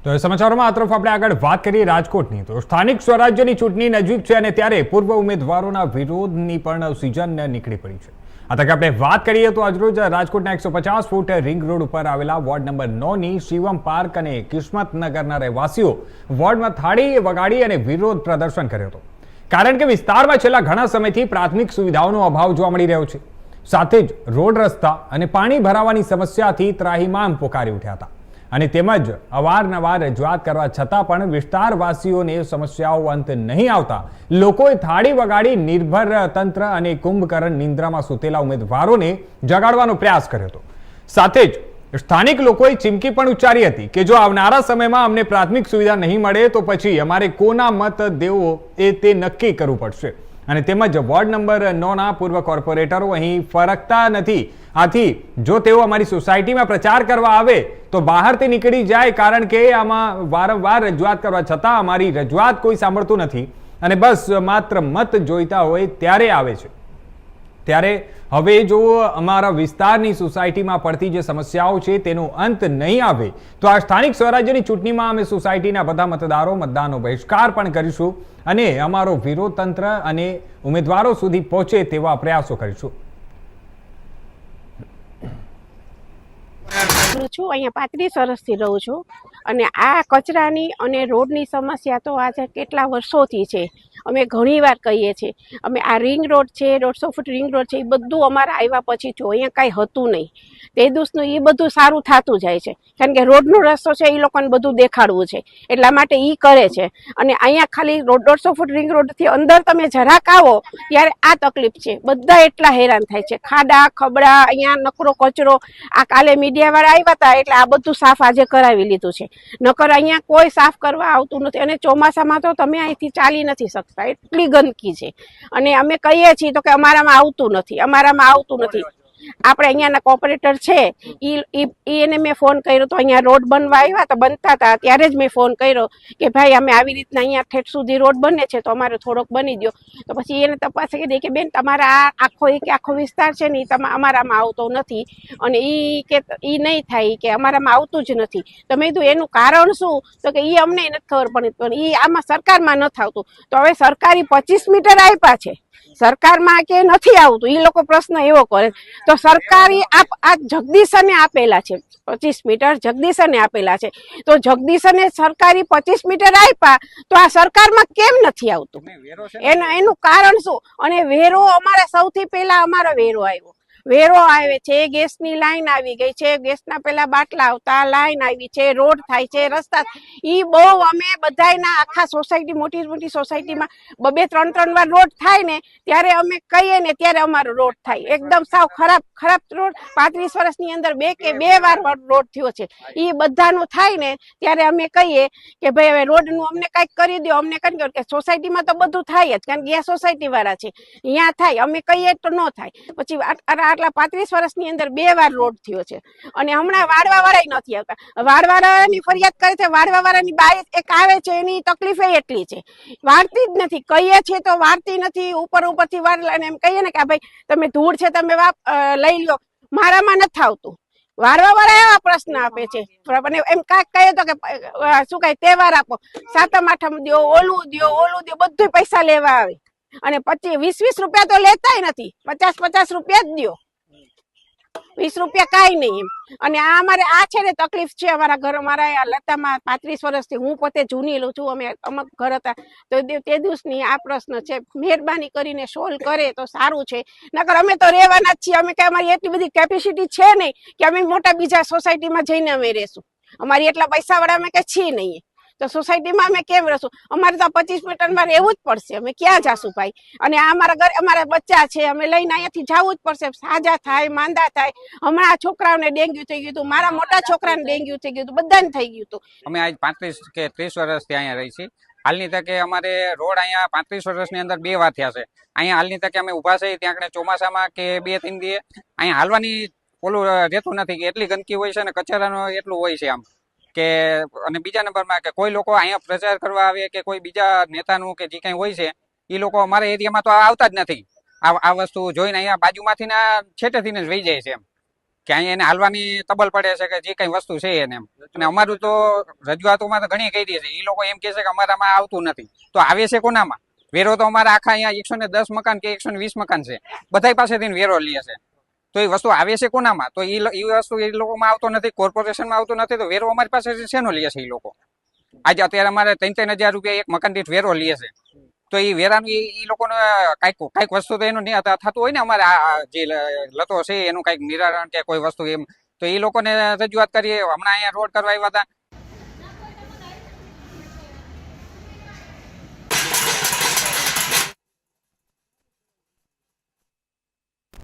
તો સમાચારોમાં આ તરફ આપણે આગળ વાત કરીએ રાજકોટની. તો સ્થાનિક સ્વરાજ્યની ચૂંટણી નજીક છે અને ત્યારે પૂર્વ ઉમેદવારોના વિરોધની પણ સિઝન નીકળી પડી છે. આ તકે આપણે વાત કરીએ તો આજરોજ રાજકોટના 150 ફૂટ રિંગ રોડ ઉપર આવેલા વોર્ડ નંબર 9ની શિવમ પાર્ક અને કિસ્મતનગરના રહેવાસીઓ વોર્ડમાં થાળી વગાડી અને વિરોધ પ્રદર્શન કર્યો હતો. કારણ કે વિસ્તારમાં છેલ્લા ઘણા સમયથી પ્રાથમિક સુવિધાઓનો અભાવ જોવા મળી રહ્યો છે. સાથે જ રોડ રસ્તા અને પાણી ભરાવાની સમસ્યાથી ત્રાહિમામ પોકારી ઉઠ્યા હતા અને તેમજ અવારનવાર રજૂઆત કરવા છતાં પણ વિસ્તારવાસીઓને સમસ્યાઓ અંત નહીં આવતા લોકોએ થાળી વગાડી નિર્ભર તંત્ર અને કુંભકર્ણ નિંદ્રામાં સૂતેલા ઉમેદવારોને જગાડવાનો પ્રયાસ કર્યો હતો. સાથે જ સ્થાનિક લોકોએ ચીમકી પણ ઉચ્ચારી હતી કે જો આવનારા સમયમાં અમને પ્રાથમિક સુવિધા નહીં મળે તો પછી અમારે કોના મત દેવો તે નક્કી કરવું પડશે. અને તેમજ વોર્ડ નંબર 9ના પૂર્વ કોર્પોરેટરો અહીં ફરકતા નથી. આથી જો તેઓ અમારી સોસાયટીમાં પ્રચાર કરવા આવે તો બહારથી નીકળી જાય, કારણ કે આમાં વારંવાર રજૂઆત કરવા છતાં અમારી રજૂઆત કોઈ સાંભળતું નથી અને બસ માત્ર મત જોઈતા હોય ત્યારે આવે છે. ત્યારે હવે જો અમારા વિસ્તારની સોસાયટીમાં પડતી જે સમસ્યાઓ છે તેનો અંત નહીં આવે તો આ સ્થાનિક સ્વરાજ્યની ચૂંટણીમાં અમે સોસાયટીના બધા મતદારો મતદાનનો બહિષ્કાર પણ કરીશું અને અમારો વિરોધ તંત્ર અને ઉમેદવારો સુધી પહોંચે તેવા પ્રયાસો કરીશું. છું અહીંયા 35 વર્ષથી રહું છું અને આ કચરાની અને રોડની સમસ્યા તો આજે કેટલા વર્ષોથી છે. અમે ઘણી વાર કહીએ છીએ અમે આ રિંગ રોડ છે, 150 ફૂટ રિંગ રોડ છે, એ બધું અમારા આવ્યા પછી જો અહીંયા કાંઈ હતું નહીં. તે દિવસનું એ બધું સારું થતું જાય છે કારણ કે રોડનો રસ્તો છે એ લોકોને બધું દેખાડવું છે એટલા માટે એ કરે છે. અને અહીંયા ખાલી 150 ફૂટ રિંગ રોડથી અંદર તમે જરાક આવો ત્યારે આ તકલીફ છે. બધા એટલા હેરાન થાય છે, ખાડા ખબડા, અહીંયા નકરો કચરો. આ કાલે મીડિયાવાળા આવ્યા હતા એટલે આ બધું સાફ આજે કરાવી લીધું છે. નકર અહીંયા કોઈ સાફ કરવા આવતું નથી અને ચોમાસામાં તો તમે અહીંથી ચાલી નથી શકતા, એટલી ગંદકી છે. અને અમે કહીએ છીએ તો કે અમારામાં આવતું નથી, અમારામાં આવતું નથી. આપણે અહીંયાના કોર્પોરેટર છે એને મેં ફોન કર્યો તો અહીંયા રોડ બનવા આવ્યા તો બનતા હતા ત્યારે જ મેં ફોન કર્યો કે ભાઈ અમે આવી રીતના અહીંયા ઠેઠ સુધી રોડ બને છે તો અમારે થોડોક બની દો. તો પછી એને તપાસ કરી કે બેન તમારા આ આખો વિસ્તાર છે ને એ અમારામાં આવતો નથી અને એ નહીં થાય કે અમારામાં આવતું જ નથી. તો મેં કીધું એનું કારણ શું? તો કે એ અમને નથી ખબર પડી પણ એ આમાં સરકારમાં નથી આવતું. તો હવે સરકારી 25 મીટર આપ્યા છે, સરકારમાં કે નથી આવતું એ લોકો પ્રશ્ન એવો કરે. તો સરકારી આ જગદીશને આપેલા છે 25 મીટર, જગદીશને આપેલા છે. તો જગદીશને સરકારી 25 મીટર આપ્યા તો આ સરકારમાં કેમ નથી આવતું? એનું કારણ શું? અને વેરો અમારા સૌથી પહેલા અમારો વેરો આવે છે, ગેસની લાઈન આવી ગઈ છે, ગેસના પેલા બાટલા આવતા, લાઈન આવી છે, રોડ થાય છે, રસ્તા. એ બહુ અમે બધાના આખા સોસાયટી મોટી સોસાયટીમાં 2-3 વાર રોડ થાય ને ત્યારે અમે કહીએ ને ત્યારે અમારો રોડ થાય એકદમ સાવ ખરાબ રોડ. 35 વર્ષની અંદર બે વાર રોડ થયો છે. એ બધાનું થાય ને ત્યારે અમે કહીએ કે ભાઈ હવે રોડનું અમને કંઈક કરી દો, અમને કરી દો. કે સોસાયટીમાં તો બધું થાય જ કારણ કે આ સોસાયટી વાળા છે, અહીંયા થાય. અમે કહીએ તો ન થાય. પછી આટલા 35 વર્ષની અંદર 2 વાર રોડ થયો છે અને હમણાં વાળવા વાળા નથી આવતા. વાળવાવાળાની ફરિયાદ કરે છે, વાળવાવાળાની બાઈ એક આવે છે એની તકલીફ એટલી છે, વાળતી જ નથી. કહીએ છીએ તો વાળતી નથી, ઉપરથી વાળ લઈને એમ કહીએ ને કે ભાઈ તમે ધૂળ છે તમે લઈ લો, મારામાં નથી આવતું. વાળવાવાળા એવા પ્રશ્ન આપે છે અને એમ કાંઈક કહીએ તો કે શું કહે તહેવાર આપો, 7મ 8મ દો, ઓલું દો, બધું પૈસા લેવા આવે અને 25-20 રૂપિયા તો લેતાય નથી, 50-50 રૂપિયા જ દો, 20 રૂપિયા કાંઈ નહીં એમ. અને આ અમારે આ છે ને તકલીફ છે અમારા ઘર. અમારા લતામાં 35 વર્ષથી હું પોતે જૂની લઉં છું, અમે અમુક ઘર હતા તો તે દિવસની આ પ્રશ્ન છે. મહેરબાની કરીને સોલ્વ કરે તો સારું છે, નકર અમે તો રહેવાના જ છીએ. અમે કઈ અમારી એટલી બધી કેપેસિટી છે નહીં કે અમે મોટા બીજા સોસાયટીમાં જઈને અમે રહેશું. અમારી એટલા પૈસા વાળા અમે કઈ છીએ નહીં તો સોસાયટીમાં અમે કેમ રહેશું? અમારે તો 25 મીટરમાં રહેવું જ પડશે, અમે ક્યાં જાશું ભાઈ? અને અમારા બચ્ચા છે, અમે લઈને અહીંયાથી જવું જ પડશે. સાજા થાય, માંદા થાય. હમણાં આ છોકરાઓને ડેન્ગ્યુ થઈ ગયું હતું, મારા મોટા છોકરાને ડેન્ગ્યુ થઈ ગયું હતું, બધાને થઈ ગયું હતું. અમે આજ 35 કે 30 વર્ષથી અહીંયા રહી છીએ. હાલની તકે અમારે રોડ અહીંયા 35 વર્ષની અંદર 2 વાર થયા છે. અહીંયા હાલની તકે અમે ઊભા છીએ ત્યાં આગળ ચોમાસામાં કે 2-3 દિવસે અહીંયા હાલવાની ઓલું રહેતું નથી કે એટલી ગંદકી હોય છે અને કચરાનો એટલું હોય છે આમ કે. અને બીજા નંબરમાં કે કોઈ લોકો અહીંયા પ્રચાર કરવા આવે કે કોઈ બીજા નેતાનું કે જે કંઈ હોય છે એ લોકો અમારા એરિયામાં તો આવતા જ નથી. આ વસ્તુ જોઈને અહીંયા બાજુમાંથી ના છેટેથી જ વહી જાય છે એમ. કે અહીંયા એને હાલવાની તબલ પડે છે કે જે કઈ વસ્તુ છે એને એમ. અને અમારું તો રજૂઆતોમાં તો ઘણી કરી છે, એ લોકો એમ કે છે કે અમારામાં આવતું નથી, તો આવે છે કોનામાં? વેરો તો અમારા આખા અહીંયા 110 મકાન કે 120 મકાન છે, બધા પાસેથી વેરો લે છે, તો એ વસ્તુ આવે છે કોનામાં? તો એ વસ્તુ એ લોકોમાં આવતો નથી, કોર્પોરેશનમાં આવતો નથી, તો વેરો અમારી પાસે શેનો લે છે એ લોકો? આજે અત્યારે અમારે 3,000 રૂપિયા એક મકાન દીઠ વેરો લે છે, તો એ વેરાનું એ લોકોને કાંઈક વસ્તુ તો એનું થતું હોય ને, અમારે આ જે લતો છે એનું કાંઈક નિરાકરણ કે કોઈ વસ્તુ એમ, તો એ લોકોને રજૂઆત કરીએ. હમણાં અહીંયા રોડ કરવા આવ્યા હતા,